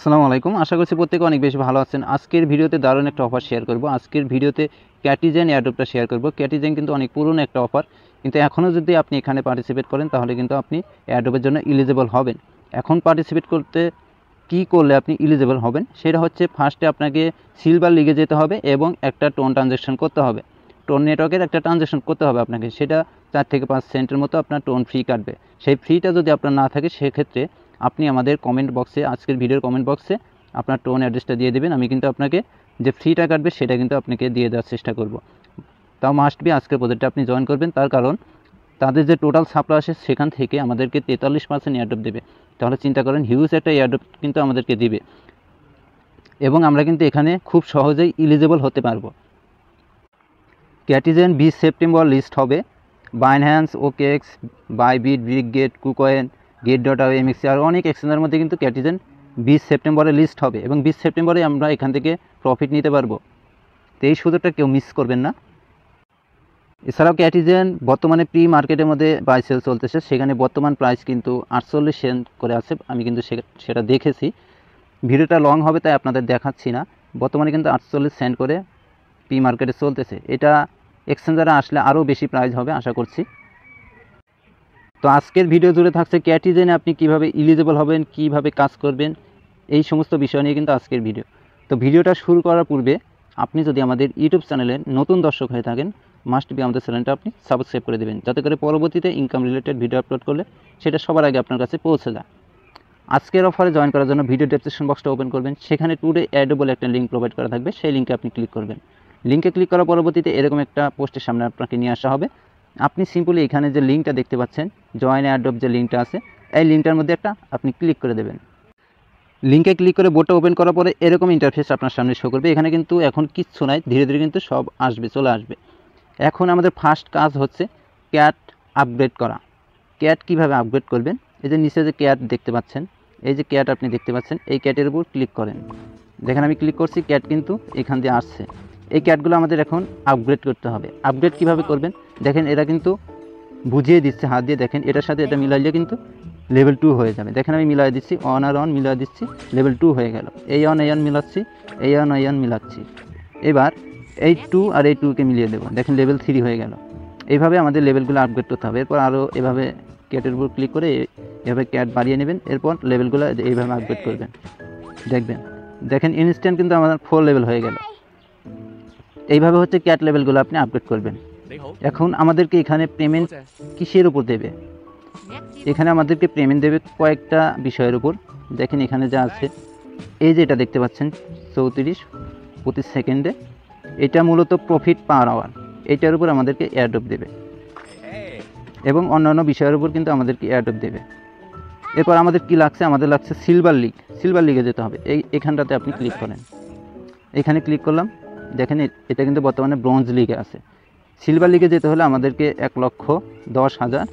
আসসালামু আলাইকুম। আশা করছি প্রত্যেকে অনেক বেশি ভালো আছেন। আজকের ভিডিওতে দারুণ একটা অফার শেয়ার করব। আজকের ভিডিওতে ক্যাটিজেন এয়ারড্রপটা শেয়ার করব। ক্যাটিজেন কিন্তু অনেক পুরনো একটা অফার, কিন্তু এখনও যদি আপনি এখানে পার্টিসিপেট করেন তাহলে কিন্তু আপনি এয়ারড্রপের জন্য এলিজিবল হবেন। এখন পার্টিসিপেট করতে কি করলে আপনি এলিজিবল হবেন সেটা হচ্ছে, ফার্স্টে আপনাকে সিলভার লিগে যেতে হবে এবং একটা টোন ট্রানজ্যাকশন করতে হবে। টোন নেটওয়ার্কের একটা ট্রানজ্যাকশন করতে হবে আপনাকে, সেটা 4 থেকে 5 সেন্টের মতো আপনার টোন ফ্রি কাটবে। সেই ফ্রিটা যদি আপনার না থাকে সেক্ষেত্রে আপনি আমাদের কমেন্ট বক্সে, আজকের ভিডিওর কমেন্ট বক্সে আপনার টোন অ্যাড্রেসটা দিয়ে দেবেন। আমি কিন্তু আপনাকে যে ফ্রিটা কাটবে সেটা কিন্তু আপনাকে দিয়ে দেওয়ার চেষ্টা করব। তাও মাস্ট বি আজকের প্রজেক্টটা আপনি জয়েন করবেন, তার কারণ তাদের যে টোটাল সাপ্লাই আসে সেখান থেকে আমাদেরকে 43% এয়ারড্রপ দেবে। তাহলে চিন্তা করেন, হিউজ একটা এয়ারড্রপ কিন্তু আমাদেরকে দিবে এবং আমরা কিন্তু এখানে খুব সহজেই এলিজিবল হতে পারবো। ক্যাটিজেন 20 সেপ্টেম্বর লিস্ট হবে। Binance, OKX, Bybit, Bitget, KuCoin, Gate io, MEXC আর অনেক এক্সচেঞ্জের মধ্যে কিন্তু ক্যাটিজেন 20 সেপ্টেম্বরে লিস্ট হবে এবং 20 সেপ্টেম্বরে আমরা এখান থেকে প্রফিট নিতে পারবো। তো এই সুযোগটা কেউ মিস করবেন না। এছাড়াও ক্যাটিজেন বর্তমানে প্রি মার্কেটের মধ্যে বাই সেল চলতেছে, সেখানে বর্তমান প্রাইস কিন্তু 48 সেন্ট করে আছে। আমি কিন্তু সেটা দেখেছি। ভিডিওটা লং হবে তাই আপনাদের দেখাচ্ছি না। বর্তমানে কিন্তু 48 সেন্ট করে প্রি মার্কেটে চলতেছে। এটা এক্সচেঞ্জারে আসলে আরও বেশি প্রাইস হবে আশা করছি। তো আজকের ভিডিও জুড়ে থাকছে ক্যাটিজেনে আপনি কিভাবে এলিজিবল হবেন, কিভাবে কাজ করবেন, এই সমস্ত বিষয় নিয়ে কিন্তু আজকের ভিডিও। তো ভিডিওটা শুরু করার পূর্বে আপনি যদি আমাদের ইউটিউব চ্যানেলে নতুন দর্শক হয়ে থাকেন, মাস্ট বি আমাদের চ্যানেলটা আপনি সাবস্ক্রাইব করে দেবেন, যাতে করে পরবর্তীতে ইনকাম রিলেটেড ভিডিও আপলোড করলে সেটা সবার আগে আপনার কাছে পৌঁছে যায়। আজকের অফারে জয়েন করার জন্য ভিডিও ডেসক্রিপশন বক্সটা ওপেন করবেন, সেখানে টুডে অ্যাড বলে একটা লিঙ্ক প্রোভাইড করা থাকবে, সেই লিঙ্কে আপনি ক্লিক করবেন। লিঙ্কে ক্লিক করার পরবর্তীতে এরকম একটা পোস্টের সামনে আপনাকে নিয়ে আসা হবে। আপনি সিম্পলি এখানে যে লিঙ্কটা দেখতে পাচ্ছেন, জয়েন এয়ারড্রপ যে লিঙ্কটা আছে, এই লিঙ্কটার মধ্যে একটা আপনি ক্লিক করে দেবেন। লিঙ্কে ক্লিক করে বোর্ডটা ওপেন করার পরে এরকম ইন্টারফেস আপনার সামনে শো করবে। এখানে কিন্তু এখন কিচ্ছু নাই, ধীরে ধীরে কিন্তু সব আসবে, চলে আসবে। এখন আমাদের ফার্স্ট কাজ হচ্ছে ক্যাট আপগ্রেড করা। ক্যাট কিভাবে আপগ্রেড করবেন, এই যে নিচে যে ক্যাট দেখতে পাচ্ছেন, এই যে ক্যাট আপনি দেখতে পাচ্ছেন, এই ক্যাটের উপর ক্লিক করেন। দেখেন আমি ক্লিক করছি, ক্যাট কিন্তু এখান দিয়ে আসছে। এই ক্যাটগুলো আমাদের এখন আপগ্রেড করতে হবে। আপগ্রেড কিভাবে করবেন দেখেন, এরা কিন্তু বুঝিয়ে দিচ্ছে হাত দিয়ে। দেখেন এটার সাথে এটা মিলাইলে কিন্তু লেভেল 2 হয়ে যাবে। দেখেন আমি মিলাই দিচ্ছি, অন আর অন মিলাই দিচ্ছি, লেভেল 2 হয়ে গেল। এই অন মিলাচ্ছি, এই অন মিলাচ্ছি। এবার এই 2 আর এই 2কে মিলিয়ে দেবো, দেখেন লেভেল 3 হয়ে গেল। এইভাবে আমাদের লেভেলগুলো আপগ্রেড করতে হবে। এরপর আরও এভাবে ক্যাটের উপর ক্লিক করে এভাবে ক্যাট বাড়িয়ে নেবেন। এরপর লেভেলগুলো এইভাবে আপগ্রেড করবেন। দেখেন ইনস্ট্যান্ট কিন্তু আমাদের 4 লেভেল হয়ে গেল। এইভাবে হচ্ছে ক্যাট লেভেলগুলো আপনি আপগ্রেড করবেন। এখন আমাদেরকে এখানে পেমেন্ট কিসের উপর দেবে, এখানে আমাদেরকে পেমেন্ট দেবে কয়েকটা বিষয়ের উপর। দেখেন এখানে যা আছে, এই যে এটা দেখতে পাচ্ছেন 34 প্রতি সেকেন্ডে, এটা মূলত প্রফিট পার আওয়ার। এটার উপর আমাদেরকে এয়ারড্রপ দেবে এবং অন্যান্য বিষয়ের উপর কিন্তু আমাদেরকে এয়ারড্রপ দেবে। এরপর আমাদের কি লাগছে, আমাদের লাগছে সিলভার লিগ। সিলভার লিগে যেতে হবে। এখানটাতে আপনি ক্লিক করেন। এখানে ক্লিক করলাম, দেখেন এটা কিন্তু বর্তমানে ব্রোঞ্জ লিগে আছে। সিলভার লিগে যেতে হলে আমাদেরকে 1,10,000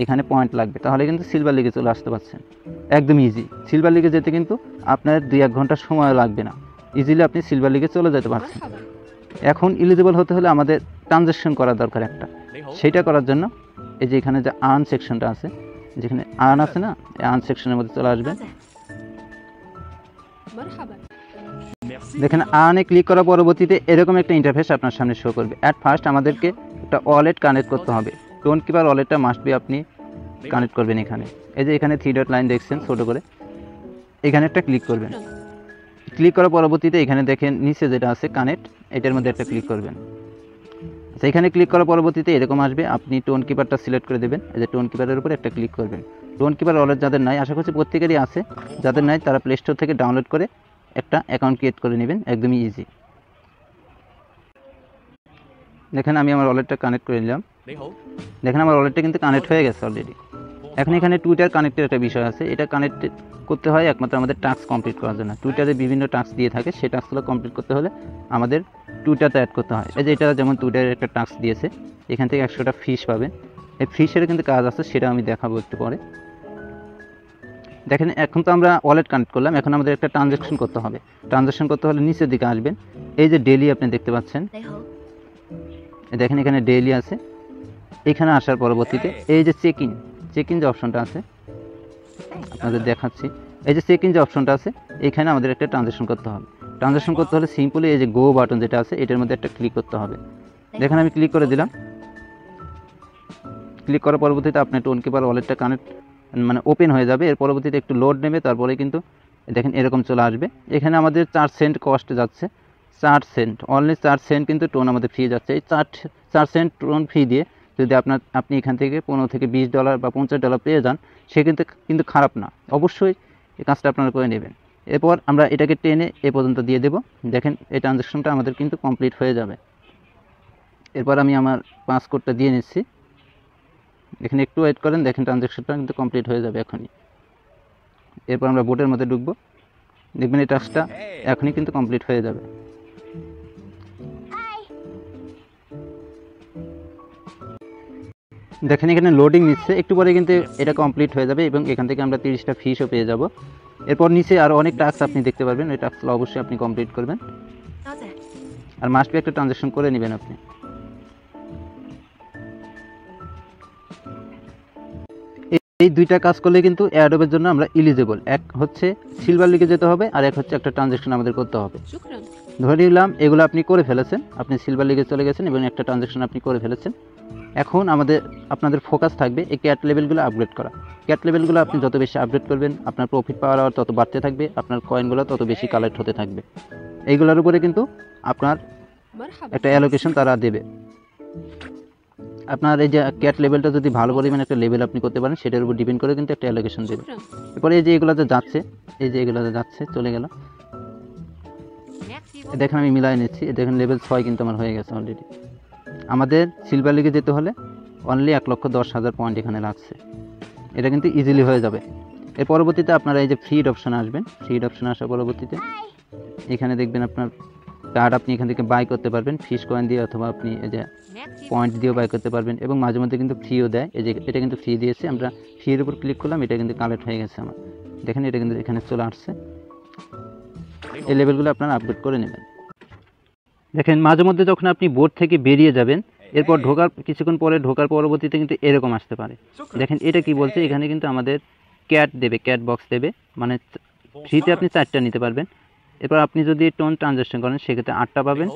এখানে পয়েন্ট লাগবে, তাহলে কিন্তু সিলভার লিগে চলে আসতে পারছেন। একদম ইজি। সিলভার লিগে যেতে কিন্তু আপনার 2-1 ঘন্টা সময় লাগবে না, ইজিলি আপনি সিলভার লিগে চলে যেতে পারছেন। এখন এলিজিবল হতে হলে আমাদের ট্রানজ্যাকশন করা দরকার একটা। সেইটা করার জন্য এই যে এখানে যে আর্ন সেকশনটা আছে, যেখানে আর্ন আছে না, এই আর্ন সেকশনের মধ্যে চলে আসবেন। দেখেন আর্নে ক্লিক করার পরবর্তীতে এরকম একটা ইন্টারফেস আপনার সামনে শো করবে। অ্যাট ফার্স্ট আমাদেরকে একটা ওয়ালেট কানেক্ট করতে হবে। টোন কিপার ওয়ালেটটা মাস্ট বি আপনি কানেক্ট করবেন। এখানে এই যে এখানে 3 ডট লাইন দেখছেন ছোটো করে, এখানে একটা ক্লিক করবেন। ক্লিক করার পরবর্তীতে এখানে দেখেন নিচে যেটা আছে কানেক্ট, এটার মধ্যে একটা ক্লিক করবেন। আচ্ছা, এখানে ক্লিক করার পরবর্তীতে এরকম আসবে, আপনি টোন কিপারটা সিলেক্ট করে দেবেন। এই যে টোন কিপারের উপর একটা ক্লিক করবেন। টোন কিপার ওয়ালেট যাদের নাই, আশা করছি প্রত্যেকেরই আছে, যাদের নাই তারা প্লে স্টোর থেকে ডাউনলোড করে একটা অ্যাকাউন্ট ক্রিয়েট করে নেবেন, একদমই ইজি। দেখেন আমি আমার ওয়ালেটটা কানেক্ট করে নিলাম। দেখেন আমার ওয়ালেটটা কিন্তু কানেক্ট হয়ে গেছে অলরেডি। এখন এখানে টুইটার কানেক্টের একটা বিষয় আছে, এটা কানেক্ট করতে হয় একমাত্র আমাদের টাস্ক কমপ্লিট করার জন্য। টুইটারে বিভিন্ন টাস্ক দিয়ে থাকে, সেই টাস্কগুলো কমপ্লিট করতে হলে আমাদের টুইটারটা অ্যাড করতে হয়। এই যে এটা যেমন টুইটারের একটা টাস্ক দিয়েছে, এখান থেকে 100টা ফিশ পাবেন। এই ফিশের কিন্তু কাজ আছে, সেটা আমি দেখাবো একটু পরে। দেখেন এখন তো আমরা ওয়ালেট কানেক্ট করলাম, এখন আমাদের একটা ট্রানজ্যাকশন করতে হবে। ট্রানজ্যাকশন করতে হলে নিচের দিকে আসবেন, এই যে ডেইলি আপনি দেখতে পাচ্ছেন, দেখেন এখানে ডেইলি আছে। এখানে আসার পরবর্তীতে এই যে চেক ইন যে অপশনটা আছে আপনাদের দেখাচ্ছি, এই যে চেক ইন যে অপশনটা আছে, এখানে আমাদের একটা ট্রানজ্যাকশন করতে হবে। ট্রানজ্যাকশন করতে হলে সিম্পলি এই যে গো বাটন যেটা আছে এটার মধ্যে একটা ক্লিক করতে হবে। দেখেন আমি ক্লিক করে দিলাম। ক্লিক করার পরবর্তীতে আপনার টোনকিপার ওয়ালেটটা কানেক্ট মানে ওপেন হয়ে যাবে। এর পরবর্তীতে একটু লোড নেবে, তারপরে কিন্তু দেখেন এরকম চলে আসবে। এখানে আমাদের 4 সেন্ট কস্ট যাচ্ছে, 4 সেন্ট, অনলি 4 সেন্ট কিন্তু টোন আমাদের ফি যাচ্ছে। এই 4 সেন্ট টোন ফি দিয়ে যদি আপনি এখান থেকে $15 থেকে $20 বা $50 পেয়ে যান, সে কিন্তু খারাপ না। অবশ্যই এই কাজটা আপনারা করে নেবেন। এরপর আমরা এটাকে টেনে এ পর্যন্ত দিয়ে দেব। দেখেন এই ট্রানজ্যাকশনটা আমাদের কিন্তু কমপ্লিট হয়ে যাবে। এরপর আমি আমার পাসকোডটা দিয়ে নিচ্ছি। এখানে একটু ওয়েট করেন, দেখেন ট্রানজ্যাকশনটা কিন্তু কমপ্লিট হয়ে যাবে এখনই। এরপর আমরা বোটের মধ্যে ঢুকবো, দেখবেন এই টাস্কটা এখনই কিন্তু কমপ্লিট হয়ে যাবে। দেখেন এখানে লোডিং নিচ্ছে, একটু পরে কিন্তু এটা কমপ্লিট হয়ে যাবে এবং এখান থেকে আমরা 30টা ফিশও পেয়ে যাব। এরপর নিচে আরও অনেক টাস্ক আপনি দেখতে পারবেন, ওই টাস্কগুলো অবশ্যই আপনি কমপ্লিট করবেন আর মাস্ট বি একটা ট্রানজ্যাকশন করে নেবেন আপনি। এই দুইটা কাজ করলে কিন্তু অ্যাডোবের জন্য আমরা এলিজিবল। এক হচ্ছে সিলভার লিগে যেতে হবে আর এক হচ্ছে একটা ট্রানজ্যাকশন আমাদের করতে হবে। ধরে নিলাম এগুলো আপনি করে ফেলেছেন, আপনি সিলভার লিগে চলে গেছেন এবং একটা ট্রানজ্যাকশন আপনি করে ফেলেছেন। এখন আপনাদের ফোকাস থাকবে এই ক্যাট লেভেলগুলো আপগ্রেড করা। ক্যাট লেভেলগুলো আপনি যত বেশি আপগ্রেড করবেন আপনার প্রফিট পাওয়ার তত বাড়তে থাকবে, আপনার কয়েনগুলো তত বেশি কালেক্ট হতে থাকবে। এইগুলোর উপরে কিন্তু আপনার একটা অ্যালোকেশন তারা দেবে। আপনার এই যে ক্যাট লেভেলটা যদি ভালো পরিমাণে একটা লেভেল আপনি করতে পারেন সেটার উপর ডিপেন্ড করে কিন্তু একটা অ্যালোকেশন দেবে। এরপরে এই যে এগুলোতে যাচ্ছে, এই যে এগুলোতে যাচ্ছে চলে গেল, দেখেন আমি মিলাই নিচ্ছি। দেখেন লেভেল 6 কিন্তু আমার হয়ে গেছে অলরেডি। আমাদের সিলভার লিগে যেতে হলে অনলি 1,10,000 পয়েন্ট এখানে লাগছে, এটা কিন্তু ইজিলি হয়ে যাবে। এর পরবর্তীতে আপনারা এই যে ফ্রিড অপশানে আসবেন। ফ্রিড অপশানে আসার পরবর্তীতে এখানে দেখবেন আপনার কার্ড আপনি এখান থেকে বাই করতে পারবেন ফিশ কয়েন দিয়ে, অথবা আপনি এই যে পয়েন্ট দিয়েও বাই করতে পারবেন এবং মাঝে মধ্যে কিন্তু ফ্রিও দেয়। এই যে এটা কিন্তু ফ্রি দিয়েছে, আমরা ফ্রির উপর ক্লিক করলাম, এটা কিন্তু কালেক্ট হয়ে গেছে আমার। দেখেন এটা কিন্তু এখানে চলে আসছে। এই লেভেলগুলো আপনারা আপডেট করে নেবেন। দেখেন মাঝে মধ্যে যখন আপনি বোর্ড থেকে বেরিয়ে যাবেন, এরপর কিছুক্ষণ পরে ঢোকার পরবর্তীতে কিন্তু এরকম আসতে পারে। দেখেন এটা কি বলছে, এখানে কিন্তু আমাদের ক্যাট দেবে, ক্যাট বক্স দেবে, মানে ফ্রিতে আপনি 4টা নিতে পারবেন। এরপর আপনি যদি টোন ট্রানজ্যাকশন করেন সেক্ষেত্রে 8টা পাবেন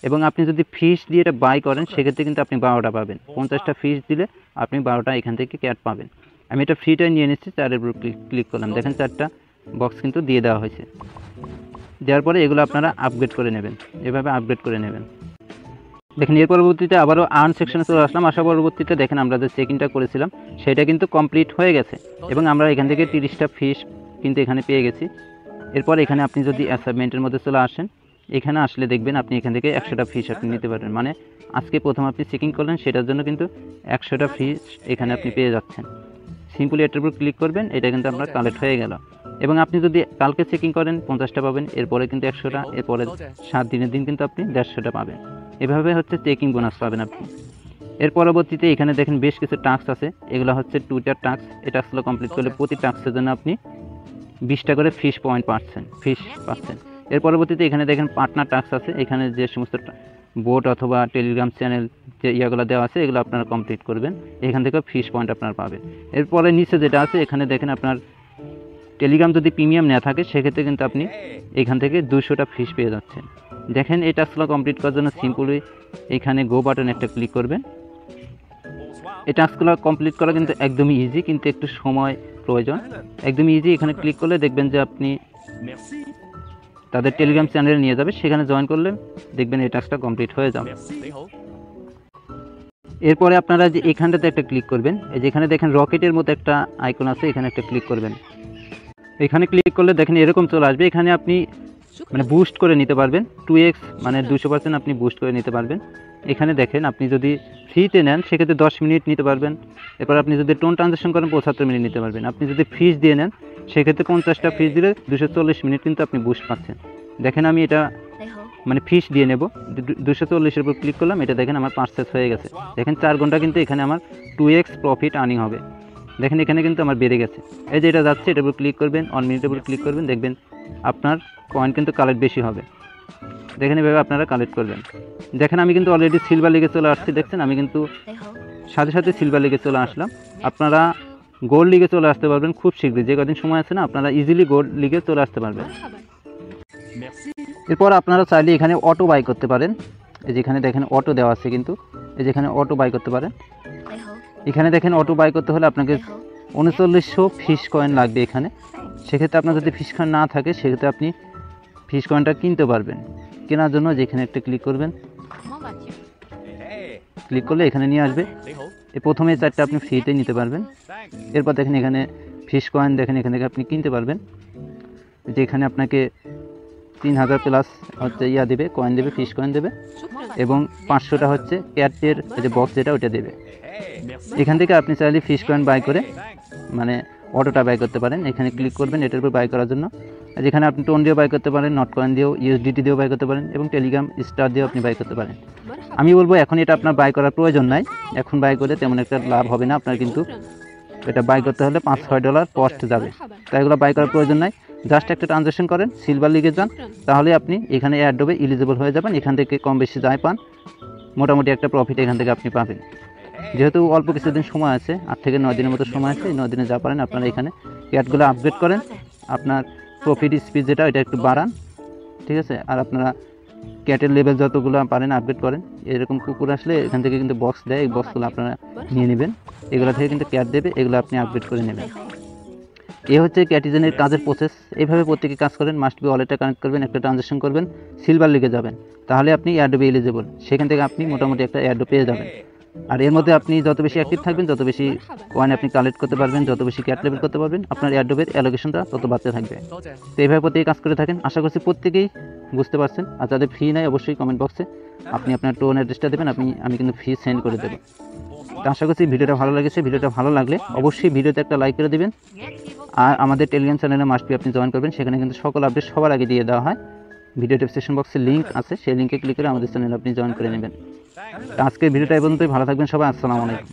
এবং আপনি যদি ফিশ দিয়ে এটা বাই করেন সেক্ষেত্রে কিন্তু আপনি 12টা পাবেন। 50টা ফিশ দিলে আপনি 12টা এখান থেকে ক্যাট পাবেন। আমি এটা ফ্রিটাই নিয়ে নিচ্ছি, 4-এর উপর ক্লিক করলাম। দেখেন 4টা বক্স কিন্তু দিয়ে দেওয়া হয়েছে। দেওয়ার পরে এগুলো আপনারা আপগ্রেড করে নেবেন, এভাবে আপগ্রেড করে নেবেন। দেখেন এর পরবর্তীতে আবারও আর্ন সেকশনে চলে আসলাম। আসার পরবর্তীতে দেখেন আমরা যে চেক ইনটা করেছিলাম সেটা কিন্তু কমপ্লিট হয়ে গেছে এবং আমরা এখান থেকে 30টা ফিশ কিন্তু এখানে পেয়ে গেছি। এরপর এখানে আপনি যদি অ্যাসাইনমেন্টের মধ্যে চলে আসেন, এখানে আসলে দেখবেন আপনি এখান থেকে 100টা ফিশ আপনি নিতে পারবেন। মানে আজকে প্রথম আপনি চেকিং করলেন সেটার জন্য কিন্তু 100টা ফিশ এখানে আপনি পেয়ে যাচ্ছেন। সিম্পলি এটার উপর ক্লিক করবেন, এটা কিন্তু আপনার কালেক্ট হয়ে গেল। এবং আপনি যদি কালকে চেকিং করেন 50টা পাবেন, এরপরে কিন্তু 100টা, এরপরে 7 দিনের দিন কিন্তু আপনি 150টা পাবেন। এভাবে হচ্ছে চেকিং বোনাস পাবেন আপনি। এর পরবর্তীতে এখানে দেখেন বেশ কিছু টাস্ক আছে, এগুলো হচ্ছে টুইটার টাস্ক। এই টাস্কগুলো কমপ্লিট করলে প্রতি টাস্কের জন্য আপনি 20টা করে ফিশ পয়েন্ট পাচ্ছেন। এর পরবর্তীতে এখানে দেখেন পার্টনার টাস্ক আছে, এখানে যে সমস্ত বোট অথবা টেলিগ্রাম চ্যানেল যে ইয়াগুলো দেওয়া আছে এগুলো আপনারা কমপ্লিট করবেন, এখান থেকে ফিশ পয়েন্ট আপনারা পাবেন। এরপরে নিচে যেটা আছে এখানে দেখেন আপনার টেলিগ্রাম যদি প্রিমিয়াম না থাকে সেক্ষেত্রে কিন্তু আপনি এখান থেকে 200টা ফিশ পেয়ে যাচ্ছেন। দেখেন এই টাস্কগুলো কমপ্লিট করার জন্য সিম্পলি এখানে গো বাটন একটা ক্লিক করবেন। এই টাস্কগুলো কমপ্লিট করা কিন্তু একদমই ইজি, কিন্তু একটু সময় প্রয়োজন। একদমই ইজি, এখানে ক্লিক করলে দেখবেন যে আপনি তাদের টেলিগ্রাম চ্যানেলে নিয়ে যাবে, সেখানে জয়েন করলে দেখবেন এই টাস্কটা কমপ্লিট হয়ে যাবে। এরপরে আপনারা যে এখানটাতে একটা ক্লিক করবেন, এই যেখানে দেখেন রকেটের মতো একটা আইকন আছে, এখানে একটা ক্লিক করবেন। এখানে ক্লিক করলে দেখেন এরকম চলে আসবে। এখানে আপনি মানে বুস্ট করে নিতে পারবেন 2x, মানে 200% আপনি বুস্ট করে নিতে পারবেন। এখানে দেখেন আপনি যদি ফ্রিতে নেন সেক্ষেত্রে 10 মিনিট নিতে পারবেন। এরপর আপনি যদি টোন ট্রানজ্যাকশন করেন 75 মিনিট নিতে পারবেন। আপনি যদি ফিস দিয়ে নেন সেক্ষেত্রে 50টা ফিস দিলে 240 মিনিট কিন্তু আপনি বুস্ট পাচ্ছেন। দেখেন আমি এটা মানে ফিস দিয়ে নেব, 240-এর উপর ক্লিক করলাম, এটা দেখেন আমার পারচেজ হয়ে গেছে। দেখেন 4 ঘন্টা কিন্তু এখানে আমার 2x প্রফিট আর্নিং হবে। দেখেন এখানে কিন্তু আমার বেড়ে গেছে। এই যে এটা যাচ্ছে, এটার উপর ক্লিক করবেন, 1 মিনিটের উপর ক্লিক করবেন, দেখবেন আপনার কয়েন কিন্তু কালেক্ট বেশি হবে। দেখেন এভাবে আপনারা কালেক্ট করবেন। দেখেন আমি কিন্তু অলরেডি সিলভার লিগে চলে আসছি, দেখছেন আমি কিন্তু সাথে সাথে সিলভার লিগে চলে আসলাম। আপনারা গোল্ড লিগে চলে আসতে পারবেন খুব শীঘ্রই। যে কদিন সময় আছে না, আপনারা ইজিলি গোল্ড লিগে চলে আসতে পারবেন। এরপর আপনারা চাইলে এখানে অটো বাই করতে পারেন। এই যেখানে দেখেন অটো দেওয়া আছে, কিন্তু এই যেখানে অটো বাই করতে পারেন। এখানে দেখেন অটো বাই করতে হলে আপনাকে 3900 ফিশ কয়েন লাগবে এখানে। সেক্ষেত্রে আপনার যদি ফিশ কয়েন না থাকে, সেক্ষেত্রে আপনি ফিশ কয়েনটা কিনতে পারবেন। কেনার জন্য যেখানে একটা ক্লিক করবেন, ক্লিক করলে এখানে নিয়ে আসবে। এই প্রথমে 4টা আপনি ফ্রিতে নিতে পারবেন। এরপর দেখেন এখানে ফিশ কয়েন, দেখেন এখান থেকে আপনি কিনতে পারবেন। যেখানে আপনাকে 3000 প্লাস হচ্ছে দেবে, কয়েন দেবে, ফিশ কয়েন দেবে, এবং 500টা হচ্ছে ক্যাটের যে বক্স যেটা ওইটা দেবে। এখান থেকে আপনি চাইলে ফিশ কয়েন বাই করে মানে অটোটা বাই করতে পারেন। এখানে ক্লিক করবেন এটার উপর বাই করার জন্য। যেখানে আপনি টোন দিয়েও বাই করতে পারেন, নট কয়েন দিয়েও, ইউএসডিটি দিয়েও বাই করতে পারেন, এবং টেলিগ্রাম স্টার দিয়েও আপনি বাই করতে পারেন। আমি বলবো এখন এটা আপনার বাই করার প্রয়োজন নাই। এখন বাই করে তেমন একটা লাভ হবে না আপনার, কিন্তু এটা বাই করতে হলে $5-6 কস্ট যাবে। তাই এগুলো বাই করার প্রয়োজন নাই। জাস্ট একটা ট্রানজ্যাকশন করেন, সিলভার লিগে যান, তাহলে আপনি এখানে এয়ারড্রপে এলিজিবল হয়ে যাবেন। এখান থেকে কম বেশি যাই পান, মোটামুটি একটা প্রফিট এখান থেকে আপনি পাবেন। যেহেতু অল্প কিছুদিন সময় আছে, 8 থেকে 9 দিনের মতো সময় আছে, এই 9 দিনে যা পারেন আপনারা এখানে ক্যাটগুলো আপগ্রেড করেন। আপনার প্রফিট স্পিড যেটা এটা একটু বাড়ান, ঠিক আছে। আর আপনারা ক্যাটের লেভেল যতগুলো পারেন আপগ্রেড করেন। এরকম কুকুর আসলে এখান থেকে কিন্তু বক্স দেয়, এই বক্সগুলো আপনারা নিয়ে নেবেন। এগুলো থেকে কিন্তু ক্যাট দেবে, এগুলো আপনি আপগ্রেড করে নেবেন। এ হচ্ছে ক্যাটিজেনের কাজের প্রসেস। এইভাবে প্রত্যেকে কাজ করেন। মাস্ট বি ওয়ালেটটা কানেক্ট করবেন, একটা ট্রানজ্যাকশন করবেন, সিলভার লিগে যাবেন, তাহলে আপনি এয়ারড্রপে এলিজিবল। সেখান থেকে আপনি মোটামুটি একটা এয়ারড্রপ পেয়ে যাবেন। আর এর মধ্যে আপনি যত বেশি অ্যাক্টিভ থাকবেন, যত বেশি কয়েন আপনি কালেক্ট করতে পারবেন, যত বেশি ক্যাট লেভেল করতে পারবেন, আপনার এয়ারড্রপের অ্যালোকেশনটা তত বাড়তে থাকবে। তো এইভাবে প্রত্যেকে কাজ করে থাকেন। আশা করছি প্রত্যেকেই বুঝতে পারছেন। আর যাদের ফি নাই, অবশ্যই কমেন্ট বক্সে আপনি আপনার টোন অ্যাড্রেসটা দেবেন, আমি কিন্তু ফি সেন্ড করে দেবো। তো আশা করছি ভিডিওটা ভালো লেগেছে। ভিডিওটা ভালো লাগলে অবশ্যই ভিডিওতে একটা লাইক করে দেবেন। আর আমাদের টেলিগ্রাম চ্যানেলে মাস্ট বি আপনি জয়েন করবেন। সেখানে কিন্তু সকল আপডেট সবার আগে দিয়ে দেওয়া হয়। ভিডিও ডেসক্রিপশন বক্সে লিঙ্ক আছে, সেই লিঙ্কে ক্লিক করে আমাদের চ্যানেলে আপনি জয়েন করে নেবেন। আজকের ভিডিওটা এই পর্যন্তই। ভালো থাকবেন সবাই। আসসালামু আলাইকুম।